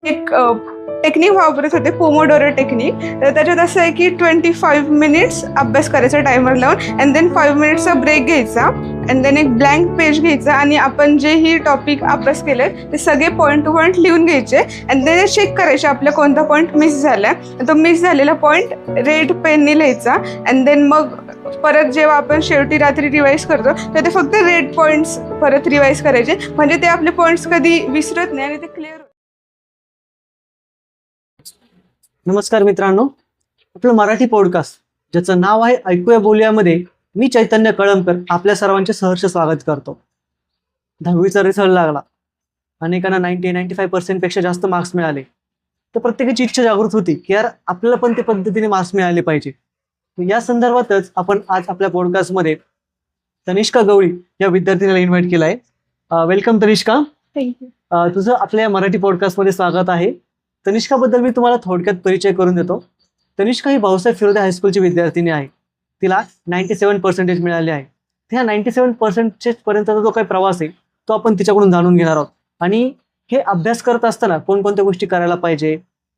एक टेक्निक वापरत होते, पोमोडोरो टेक्निक. तर त्याच्यात असं आहे की 25 मिनिट्स अभ्यास करायचा टायमर लावून, अँड देन 5 मिनिट्सचा ब्रेक घ्यायचा, अँड देन एक ब्लँक पेज घ्यायचा आणि आपण जे ही टॉपिक अभ्यास केले ते सगळे पॉईंट टू पॉईंट लिहून घ्यायचे, अँड देन चेक करायचे आपला कोणता पॉईंट मिस झाला. तो मिस झालेला पॉईंट रेड पेनने लिहायचा, अँड देन मग परत जेव्हा आपण शेवटी रात्री रिवाईज करतो तर ते फक्त रेड पॉईंट्स परत रिवाईज करायचे, म्हणजे ते आपले पॉईंट्स कधी विसरत नाही आणि ते क्लिअर. नमस्कार मित्रांनो, आपलं मराठी पॉडकास्ट ज्याचं नाव आहे ऐकूया बोलूयामध्ये मी चैतन्य कळमकर आपल्या सर्वांचे सहर्ष स्वागत करतो. 10वीचा रिझल्ट लागला, अनेकांना 95% पेक्षा जास्त मार्क्स मिळाले, तर प्रत्येकाची इच्छा जागृत होती की यार आपल्याला पण ते पद्धतीने मार्क्स मिळाले पाहिजे. या संदर्भातच आपण आज आपल्या पॉडकास्टमध्ये तनिष्का गवळी या विद्यार्थिनीला इन्व्हाइट केलं आहे. वेलकम तनिष्का. थँक्यू. तुझं आपल्या मराठी पॉडकास्टमध्ये स्वागत आहे. तनिष्काबद्दल मी तुम्हाला थोडक्यात परिचय करून देतो. तनिष्का ही भाऊसाहेब फिरोदे हायस्कूलची विद्यार्थिनी आहे. तिला 97% मिळाले आहे. त्या 97% पर्यंतचा जो काही प्रवास आहे तो आपण तिच्याकडून जाणून घेणार आहोत, आणि हे अभ्यास करत असताना कोणकोणत्या गोष्टी करायला पाहिजे,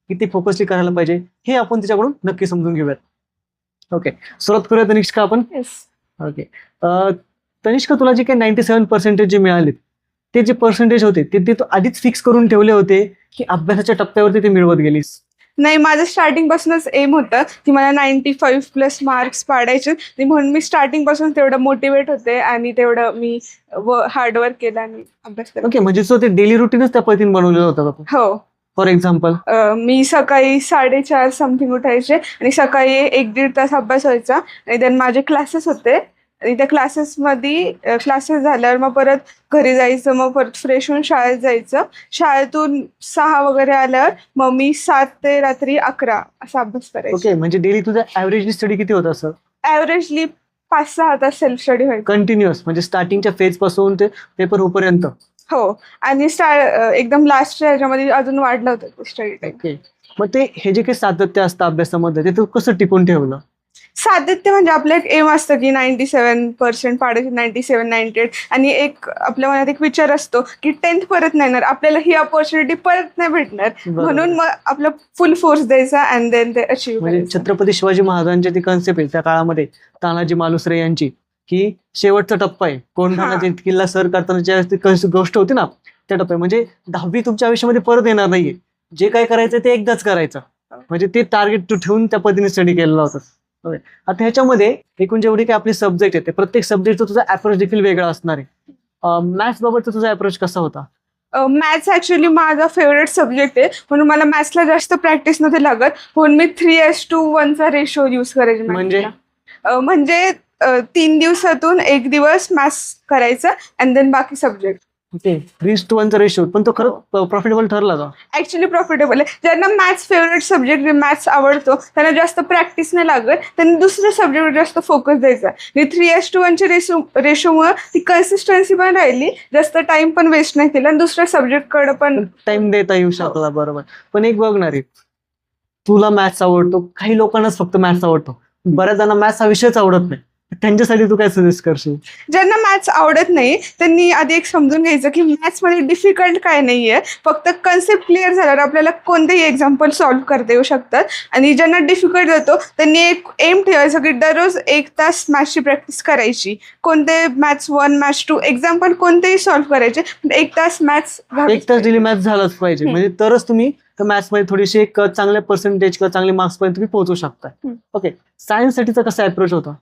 किती फोकसली करायला पाहिजे, हे आपण तिच्याकडून नक्की समजून घेऊयात. ओके, सुरुवात करूया तनिष्का आपण. ओके, तनिष्का तुला जे काही 97% जे मिळाले ते जे पर्सेंटेज होते ते तू आधीच फिक्स करून ठेवले होते की अभ्यासाच्या टप्प्यावरती ते मिळवत गेलीस? नाही, माझं स्टार्टिंग पासूनच एम होतं की मला 95+ मार्क्स पाडायचे, म्हणून मी स्टार्टिंग पासून तेवढं मोटिवेट होते आणि तेवढं मी हार्डवर्क केलं आणि अभ्यास केला. ओके, म्हणजे ते डेली रुटीनच त्या पद्धतीने बनवलेलं होतं का? हो. फॉर एक्झाम्पल मी सकाळी 4:30 समथिंग उठायचे आणि सकाळी 1-1.5 तास अभ्यास व्हायचा, आणि देन माझे क्लासेस होते आणि त्या क्लासेस झाल्यावर मग परत घरी जायचं, मग परत फ्रेश होऊन शाळेत जायचं. शाळेतून 6 वगैरे आल्यावर मग मी 7 ते रात्री 11 असा अभ्यास करायचा. ओके, म्हणजे डेली तुझा ॲव्हरेजली स्टडी किती होता सर? ॲव्हरेजली 5-6 तास सेल्फ स्टडी व्हायचा. कंटिन्युअस, म्हणजे स्टार्टिंगच्या फेज पासून ते पेपर होईपर्यंत? हो, आणि एकदम लास्टच्या ह्याच्यामध्ये अजून वाढलं होतं स्टडी टाइम. ओके, मग ते हे जे काही सातत्य असतं अभ्यासामध्ये ते तू कसं टिकून ठेवलं? सातत्य म्हणजे आपलं एक एम असतं की 97% पाडायचे, 97, 98, आणि एक आपल्या मनात एक विचार असतो की 10th परत नाही येणार आपल्याला, ही अपॉर्च्युनिटी परत नाही भेटणार, म्हणून मग आपला फुल फोर्स द्यायचा अँड देन ते अचीव्ह. म्हणजे छत्रपती शिवाजी महाराजांची ती कन्सेप्ट आहे त्या काळामध्ये, तानाजी मालुसरे यांची, की शेवटचा टप्पा आहे कोंढाणा किल्ला सर करताना ज्या गोष्ट होती ना त्या टप्प्या, म्हणजे 10वी तुमच्या आयुष्यामध्ये परत येणार नाहीये, जे काय करायचं ते एकदाच करायचं, म्हणजे ते टार्गेट तू ठेवून त्या पद्धतीने स्टडी केलेला होता. आता ह्याच्यामध्ये एकूण जेवढे काही आपले सब्जेक्ट आहेत ते प्रत्येक सब्जेक्टचा तुझा अप्रोच देखील वेगळा असणार आहे. मॅथ्स बाबतचा तुझा अप्रोच कसा होता? मॅथ्स ऍक्च्युली माझा फेवरेट सब्जेक्ट आहे, म्हणून मला मॅथ्सला जास्त प्रॅक्टिस नव्हती लागत, म्हणून मी 3:1 रेशो यूज करायचे. म्हणजे 3 दिवसातून 1 दिवस मॅथ्स करायचं अँड देन बाकी सब्जेक्ट. ओके, 3:1 रेशो, पण तो खरं प्रॉफिटेबल ठरला का? ऍक्च्युली प्रॉफिटेबल आहे. ज्यांना मॅथ्स फेवरेट सब्जेक्ट, मॅथ्स आवडतो, त्यांना जास्त प्रॅक्टिस नाही लागत, त्यांनी दुसऱ्या सब्जेक्टवर जास्त फोकस द्यायचा. 3:1 रेशोमुळे ती कन्सिस्टन्सी पण राहिली, जास्त टाइम पण वेस्ट नाही केला आणि दुसऱ्या सब्जेक्टकडे पण टाइम देता येऊ शकला. बरोबर, पण एक बघणार आहे, तुला मॅथ्स आवडतो, काही लोकांनाच फक्त मॅथ्स आवडतो, बऱ्याच जणांना मॅथ्स हा विषयच आवडत नाही, त्यांच्यासाठी तू काय सजेस्ट करशील? ज्यांना मॅथ्स आवडत नाही त्यांनी आधी एक समजून घ्यायचं की मॅथ्समध्ये डिफिकल्ट काय नाहीये, फक्त कन्सेप्ट क्लिअर झाल्यावर आपल्याला कोणतेही एक्झाम्पल सॉल्व्ह करता येऊ शकतात. आणि ज्यांना डिफिकल्ट जातो त्यांनी एक एम ठेवायचं की दररोज 1 तास मॅथ्सची प्रॅक्टिस करायची. कोणते मॅथ्स 1, मॅथ्स 2 एक्झाम्पल कोणतेही सॉल्व्ह करायचे, 1 तास मॅथ्स, 1 तास डेली मॅथ्स झालाच पाहिजे, म्हणजे तरच तुम्ही मॅथ्समध्ये थोडीशी एक चांगल्या पर्सेंटेज किंवा चांगले मार्क्स पर्यंत तुम्ही पोहोचू शकता. ओके, सायन्ससाठीचा कसा अप्रोच होता?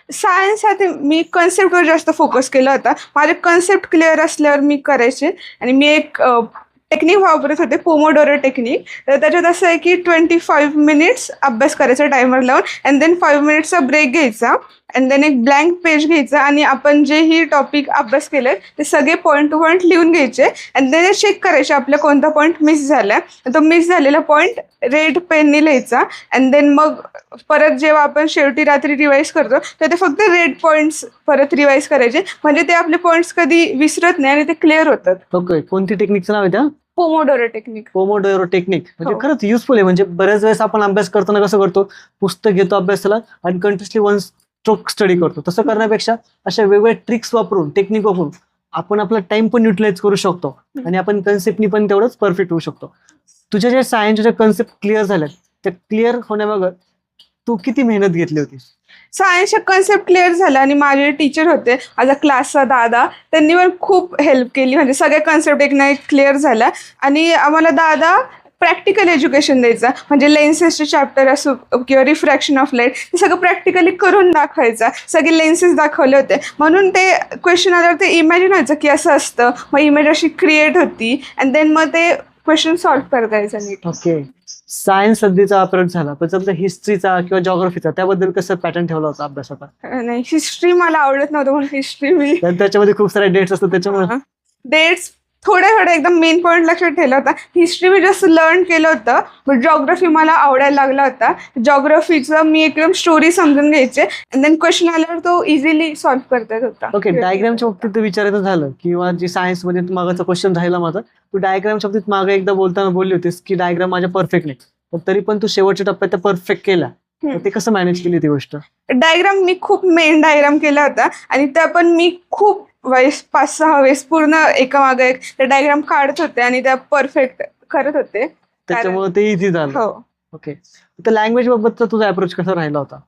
सायन्ससाठी मी कन्सेप्टवर जास्त फोकस केला होता. माझे कन्सेप्ट क्लिअर असल्यावर मी करायचे, आणि मी एक टेक्निक वापरत होते, पोमोडोरो टेक्निक. तर त्याच्यात असं आहे की 25 मिनिट्स अभ्यास करायचा टायमर लावून, अँड देन 5 मिनिट्सचा ब्रेक घ्यायचा, अँड देन एक ब्लँक पेज घ्यायचा आणि आपण जे ही टॉपिक अभ्यास केले ते सगळे पॉईंट टू पॉईंट लिहून घ्यायचे, अँड देन चेक करायचे आपला कोणता पॉईंट मिस झाला. तो मिस झालेला पॉईंट रेड पेनने लिहायचा, अँड देन मग परत जेव्हा आपण शेवटी रात्री रिवाईज करतो तर ते फक्त रेड पॉईंट्स परत रिवाईज करायचे, म्हणजे ते आपले पॉईंट्स कधी विसरत नाही आणि ते क्लिअर होतात. ओके, कोणती टेक्निकचं नाव आहे त्या? Pomodoro technique. पोमोडोरो टेक्निक म्हणजे खरंच युजफुल आहे. म्हणजे बऱ्याच वेळेस आपण अभ्यास करताना कसं करतो, पुस्तक घेतो अभ्यासाला आणि कंटिन्युअसली 1 स्ट्रोक स्टडी करतो. तसं करण्यापेक्षा अशा वेगवेगळ्या ट्रिक्स वापरून, टेक्निक वापरून आपण आपला टाइम पण युटिलाइज करू शकतो आणि आपण कन्सेप्टनी पण तेवढंच परफेक्ट होऊ शकतो. तुझ्या ज्या सायन्सच्या कन्सेप्ट क्लिअर झाल्यात त्या क्लिअर होण्यामागं तू किती मेहनत घेतली होती? सायन्सचा कन्सेप्ट क्लिअर झाला आणि माझे टीचर होते माझा क्लासचा दादा, त्यांनी पण खूप हेल्प केली. म्हणजे सगळे कन्सेप्ट एक ना एक क्लिअर झाला आणि आम्हाला दादा प्रॅक्टिकल एज्युकेशन द्यायचा. म्हणजे लेन्सेसचे चॅप्टर असो किंवा रिफ्रॅक्शन ऑफ लाईट, ते सगळं प्रॅक्टिकली करून दाखवायचा. सगळे लेन्सेस दाखवले होते म्हणून ते क्वेश्चन आल्यावर ते इमॅजिन व्हायचं की असं असतं, मग इमेज अशी क्रिएट होती आणि देन मग ते क्वेश्चन सॉल्व्ह करता यायचा नीट. ओके, सायन्स सध्याचा अप्रोच झाला, पण समजा हिस्ट्रीचा किंवा जॉग्रफीचा त्याबद्दल कसं पॅटर्न ठेवला होता अभ्यासाचा? नाही, हिस्ट्री मला आवडत नव्हतं म्हणून हिस्ट्री मी तर त्याच्यामध्ये खूप सारे डेट्स असतात त्याच्यामुळे डेट्स थोडे एकदम मेन पॉईंट लक्षात ठेवला होता. हिस्ट्री मी जस्ट लर्न केलं होतं, बट जॉग्रफी मला आवडायला लागला होता. जॉग्रफीचं मी एकदम स्टोरी समजून घ्यायचे आणि देन क्वेश्चन आल्यावर तो इझिली सॉल्व्ह करता येत होता. ओके, डायग्रामच्या बाबतीत विचारायचं झालं किंवा जे सायन्समध्ये मागाचा क्वेश्चन राहिला माझा, तू डायग्रामच्या बाबतीत मागे एकदा बोलताना बोलली होतीस की डायग्राम माझ्या परफेक्ट नाही, पण तरी पण तू शेवटच्या टप्प्यात त्या परफेक्ट केला. तर ते कसं मॅनेज केली ती गोष्ट? डायग्राम मी खूप मेन डायग्राम केला होता आणि त्या पण मी खूप वेळेस 5-6 वेळेस पूर्ण एका मागे एक त्या डायग्राम काढत होते आणि त्या परफेक्ट करत होते. त्याच्यामुळे ते इझी झालं. हो. ओके, तर लँग्वेज बाबतचा तुझा अप्रोच कसा राहिला होता?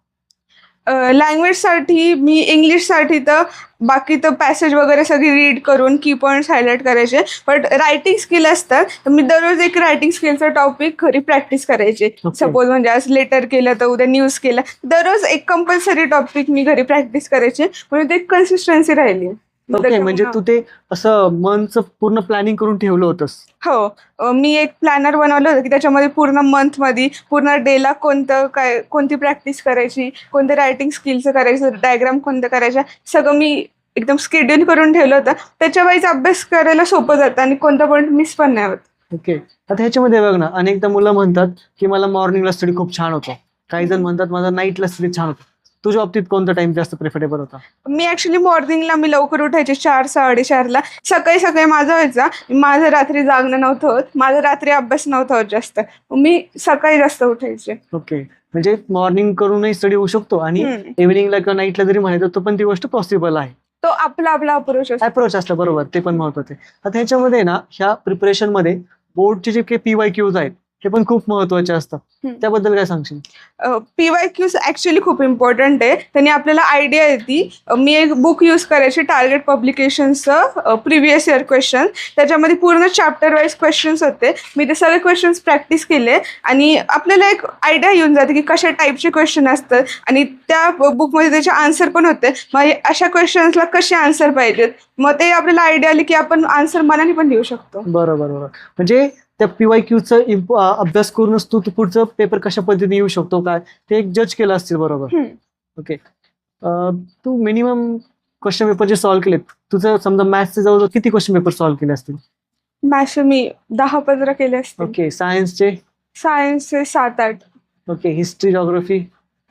लँग्वेजसाठी मी इंग्लिशसाठी तर बाकी तर पॅसेज वगैरे सगळी रीड करून की पॉईंट्स हायलाईट करायचे, बट रायटिंग स्किल असतात तर मी दररोज एक रायटिंग स्किलचा टॉपिक घरी प्रॅक्टिस करायचे. सपोज म्हणजे आज लेटर केलं तर उद्या न्यूज केलं, दररोज एक कंपल्सरी टॉपिक मी घरी प्रॅक्टिस करायचे, म्हणून ते कन्सिस्टन्सी राहिली. ओके, म्हणजे तू ते असं मनचं पूर्ण प्लॅनिंग करून ठेवलं होतंस? हो, मी एक प्लॅनर बनवलं होतं की त्याच्यामध्ये पूर्ण मंथमध्ये पूर्ण डेला कोणती प्रॅक्टिस करायची, कोणत्या रायटिंग स्किलचं करायचं, डायग्राम कोणत्या करायच्या, सगळं मी एकदम स्केड्यूल करून ठेवलं होतं. त्याच्या वेळीच अभ्यास करायला सोपं जातं आणि कोणता पॉईंट मिस पण नाही होत. ओके, आता ह्याच्यामध्ये बघ ना, अनेकदा मुलं म्हणतात की मला मॉर्निंगला स्टडी खूप छान होतो, काही जण म्हणतात माझा नाईटला स्टडी छान होतो. तुझ्या बाबतीत कोणता टाइम जास्त प्रिफरेबल होता? मी ऍक्च्युली मॉर्निंगला मी लवकर उठायचे 4-4:30ला. सकाळी माझं व्हायचं, माझं रात्री जागणं नव्हतं होत, माझा रात्री अभ्यास नव्हता होत जास्त, मी सकाळी जास्त उठायचे. ओके, म्हणजे मॉर्निंग करूनही स्टडी होऊ शकतो आणि इव्हिनिंगला किंवा नाईटला जरी म्हणायचं तो पण ती गोष्ट पॉसिबल आहे. तो आपला अप्रोच असतं, बरोबर, ते पण महत्वाचं आहे. आता ह्याच्यामध्ये ना, ह्या प्रिपरेशन मध्ये बोर्डचे जे काही PYQs आहेत ते पण खूप महत्वाचे असतात, त्याबद्दल काय सांगशील? PYQs ऍक्च्युली खूप इम्पॉर्टंट आहे, त्यांनी आपल्याला आयडिया येते. मी एक बुक यूज करायची, टार्गेट पब्लिकेशनचं प्रिव्हियस इयर क्वेश्चन, त्याच्यामध्ये पूर्ण चॅप्टर वाईज क्वेश्चन्स होते. मी ते सगळे क्वेश्चन्स प्रॅक्टिस केले आणि आपल्याला एक आयडिया येऊन जाते की कशा टाईपचे क्वेश्चन असतात आणि त्या बुकमध्ये त्याचे आन्सर पण होते. मग अशा क्वेश्चन्सला कसे आन्सर पाहिजेत, मग ते आपल्याला आयडिया आली की आपण आन्सर मनाने पण देऊ शकतो. बरोबर, म्हणजे त्या PYQचं अभ्यास करूनच तू पुढचं पेपर कशा पद्धतीने येऊ शकतो काय ते एक जज केलं असतील, बरोबर? ओके, तू मिनिमम क्वेश्चन पेपर जे सॉल्व्ह केलेत, तुझं समजा मॅथ्सचे जवळजवळ किती क्वेश्चन पेपर सॉल्व्ह केले असतील? मॅथ्सचे मी 10-15 केले असतील. ओके, सायन्सचे? सायन्सचे 7-8. Okay, history, geography?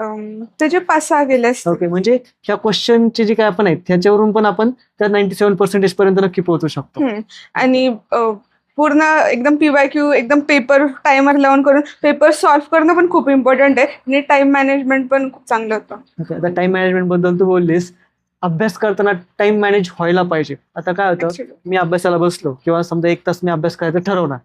त्याचे 5-6 केले असतील. ओके, म्हणजे ह्या क्वेश्चनचे जे काय आपण आहेत त्याच्यावरून पण आपण त्या 97% पर्यंत नक्की पोहोचू शकतो. आणि पूर्ण एकदम PYQ एकदम पेपर टायमर लावून करून पेपर सॉल्व्ह करणं पण खूप इम्पॉर्टंट आहे आणि टाइम मॅनेजमेंट पण खूप चांगलं होतं. आता टाइम मॅनेजमेंट बद्दल तू बोललीस, अभ्यास करताना टाइम मॅनेज व्हायला पाहिजे. आता काय होतं, मी अभ्यासाला बसलो किंवा समजा 1 तास मी अभ्यास करायचं ठरवणार,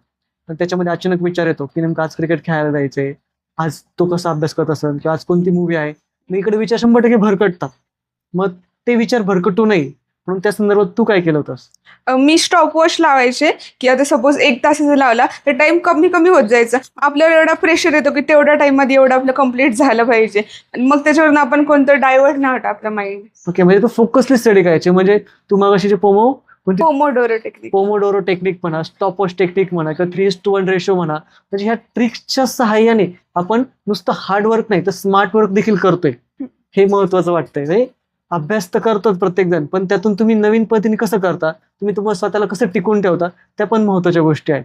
तर त्याच्यामध्ये अचानक विचार येतो की नेमकं आज क्रिकेट खेळायला जायचंय, आज तो कसा अभ्यास करत असेल किंवा आज कोणती मूवी आहे, मी इकडे विचार 100% भरकटतात. मग ते विचार भरकटू नये म्हणून त्या संदर्भात तू काय केलं होतंस? मी स्टॉपवॉच लावायचे की आता सपोज 1 तासाचा लावला तर टाइम कमी होत जायचा. आपल्याला एवढा प्रेशर येतो की तेवढ्या टाइममध्ये एवढं आपलं कम्प्लीट झालं पाहिजे आणि मग त्याच्यावरून आपण कोणतं डायव्हर्ट नाही होत आपलं माइंड. ओके, म्हणजे तू फोकसली स्टडी करायची. म्हणजे तू मगाशी जे पोमोडोरो टेक्निक म्हणा, स्टॉपवॉच टेक्निक म्हणा किंवा 3:1 रेशो म्हणा, म्हणजे ह्या ट्रिक्सच्या सहाय्याने आपण नुसतं हार्डवर्क नाही तर स्मार्ट वर्क देखील करतोय, हे महत्वाचं वाटतंय. अभ्यास तर करतोच प्रत्येक जण, पण त्यातून तुम्ही नवीन पद्धतीने कसं करता, तुम्ही तुम्हाला स्वतःला कसं टिकवून ठेवता, त्या पण महत्वाच्या गोष्टी आहेत.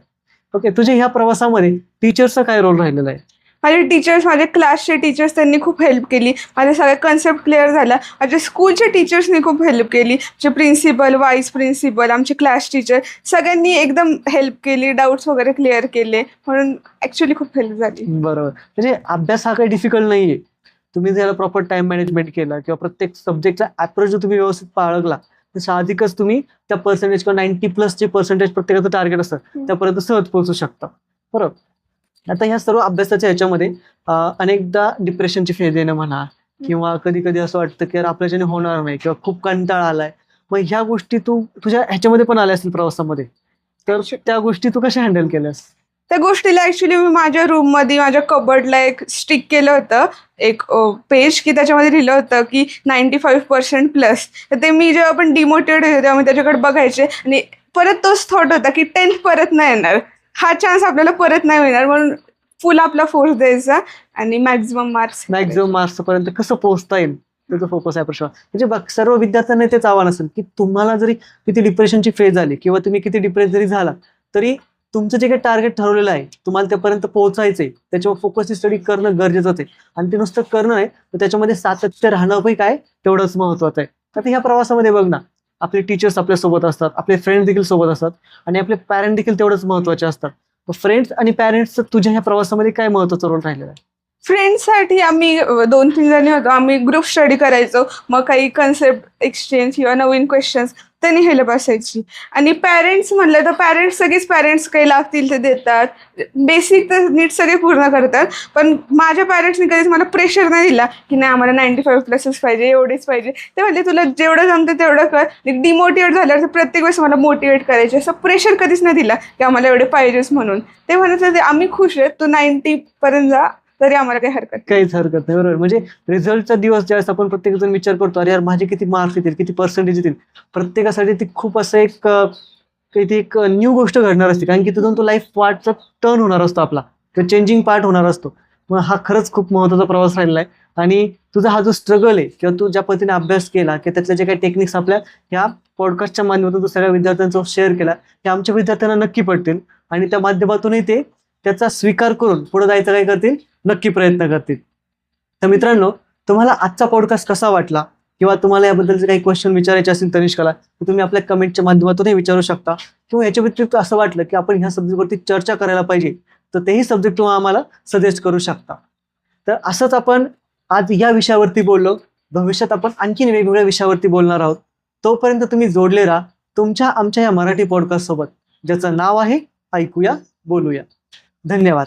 ओके, तुझ्या ह्या प्रवासामध्ये टीचर्सचा काय रोल राहिलेला आहे? माझे टीचर्स, माझे क्लासचे टीचर्स, त्यांनी खूप हेल्प केली. माझे सगळे कन्सेप्ट क्लिअर झाला. माझ्या स्कूलच्या टीचर्सनी खूप हेल्प केली. जे प्रिन्सिपल, व्हाईस प्रिन्सिपल, आमचे क्लास टीचर, सगळ्यांनी एकदम हेल्प केली, डाऊट्स वगैरे क्लिअर केले, म्हणून ऍक्च्युली खूप हेल्प झाली. बरोबर, म्हणजे अभ्यास हा काही डिफिकल्ट नाहीये. तुम्ही ज्याला प्रॉपर टाइम मॅनेजमेंट केला किंवा प्रत्येक सब्जेक्टचा अप्रोच जर तुम्ही व्यवस्थित बाळगला तर साहजिकच तुम्ही त्या पर्सेंटेज किंवा 90+ जे पर्सेंटेज प्रत्येकाचं टार्गेट असतं त्यापर्यंत सहज पोहोचू शकता. बरोबर, आता ह्या सर्व अभ्यासाच्या ह्याच्यामध्ये अनेकदा डिप्रेशनची फेज येणं म्हणा, किंवा कधी कधी असं वाटतं की यार आपल्याच्याने होणार नाही, किंवा खूप कंटाळा आलाय. मग ह्या गोष्टी तू तुझ्या ह्याच्यामध्ये पण आल्या असतील प्रवासामध्ये, तर त्या गोष्टी तू कशा हँडल केल्यास? त्या गोष्टीला ऍक्च्युली मी माझ्या रूममध्ये माझ्या कबर्डला एक स्टिक केलं होतं, एक पेज, की त्याच्यामध्ये लिहिलं होतं की 95% प्लस. तर ते मी जेव्हा पण डिमोटिवेट होते तेव्हा मी त्याच्याकडे बघायचे, आणि परत तोच थॉट होता की 10th परत नाही येणार, हा चान्स आपल्याला परत नाही मिळणार, म्हणून फुल आपला फोर्स द्यायचा आणि मॅक्झिमम मार्क्स. मॅक्झिमम मार्क्स पर्यंत कसं पोहोचता येईल त्याचा फोकस आहे प्रश्न. म्हणजे बघ, सर्व विद्यार्थ्यांना तेच आव्हान असेल की तुम्हाला जरी किती डिप्रेशनची फेज आली, किंवा तुम्ही किती डिप्रेस जरी झाला, तरी तुमचं जे काही टार्गेट ठरवलेलं आहे तुम्हाला त्यापर्यंत पोहोचायचंय, त्याच्यावर फोकसची स्टडी करणं गरजेचंच आहे. आणि ते नुसतं करणं आहे, तर त्याच्यामध्ये सातत्य राहणं पण काय तेवढंच महत्वाचं आहे. आता ह्या प्रवासामध्ये बघ ना, आपले टीचर्स आपल्या सोबत असतात, आपले फ्रेंड्स देखील सोबत असतात, आणि आपले पॅरेंट देखील तेवढंच महत्वाचे असतात. फ्रेंड्स आणि पॅरेंट्सचं तुझ्या ह्या प्रवासामध्ये काय महत्वाचा रोल राहिलेला आहे? फ्रेंड्ससाठी आम्ही 2-3 जणी होतो, आम्ही ग्रुप स्टडी करायचो. मग काही कन्सेप्ट एक्सचेंज किंवा नवीन क्वेश्चन्स त्यांनी हेल्प असायची. आणि पॅरेंट्स म्हणलं तर सगळेच पॅरेंट्स काही लागतील ते देतात, बेसिक तर नीट सगळे पूर्ण करतात. पण माझ्या पॅरेंट्सनी कधीच मला प्रेशर नाही दिला की नाही आम्हाला 95+ पाहिजे, एवढेच पाहिजे. ते म्हणले तुला जेवढं जमतं तेवढं कर. डिमोटिवेट झाल्यावर प्रत्येक वेळेस मला मोटिवेट करायचे, असं प्रेशर कधीच नाही दिला की आम्हाला एवढे पाहिजेच म्हणून. ते म्हणत होते आम्ही खुश आहेत, तू 90% जा तरी आम्हाला काही हरकत नाही. काहीच हरकत नाही, बरोबर. म्हणजे रिझल्टचा दिवस ज्यावेळेस आपण प्रत्येक जण विचार करतो, अरे यार माझे किती मार्क्स येतील, किती पर्सेंटेज येतील, प्रत्येकासाठी ती खूप असं एक एक न्यू गोष्ट घडणार असते. कारण की तिथून तो लाईफ पार्टचा टर्न होणार असतो आपला, किंवा चेंजिंग पार्ट होणार असतो. मग हा खरंच खूप महत्त्वाचा प्रवास राहिलेला आहे. आणि तुझा हा जो स्ट्रगल आहे, किंवा तू ज्या पद्धतीने अभ्यास केला, की त्यातले जे काही टेक्निक्स आपल्या ह्या पॉडकास्टच्या माध्यमातून तू सगळ्या विद्यार्थ्यांसोबत शेअर केला, हे आमच्या विद्यार्थ्यांना नक्की पडतील. आणि त्या माध्यमातूनही ते त्याचा स्वीकार करून पुढे जायचं काय करतील, नक्की प्रयत्न करतील. तर मित्रांनो, तुम्हाला आजचा पॉडकास्ट कसा वाटला, किंवा तुम्हाला याबद्दलचे काही क्वेश्चन विचारायचे असतील तनिष्काला, तर तुम्ही आपल्या कमेंटच्या माध्यमातूनही विचारू शकता. किंवा याच्या व्यतिरिक्त असं वाटलं की आपण ह्या सब्जेक्टवरती चर्चा करायला पाहिजे, तर तेही सब्जेक्ट तुम्ही आम्हाला सजेस्ट करू शकता. तर असंच आपण आज या विषयावरती बोललो, भविष्यात आपण आणखीन वेगवेगळ्या विषयावरती बोलणार आहोत. तोपर्यंत तुम्ही जोडले राहा तुमच्या आमच्या या मराठी पॉडकास्ट सोबत, ज्याचं नाव आहे ऐकूया बोलूया. धन्यवाद.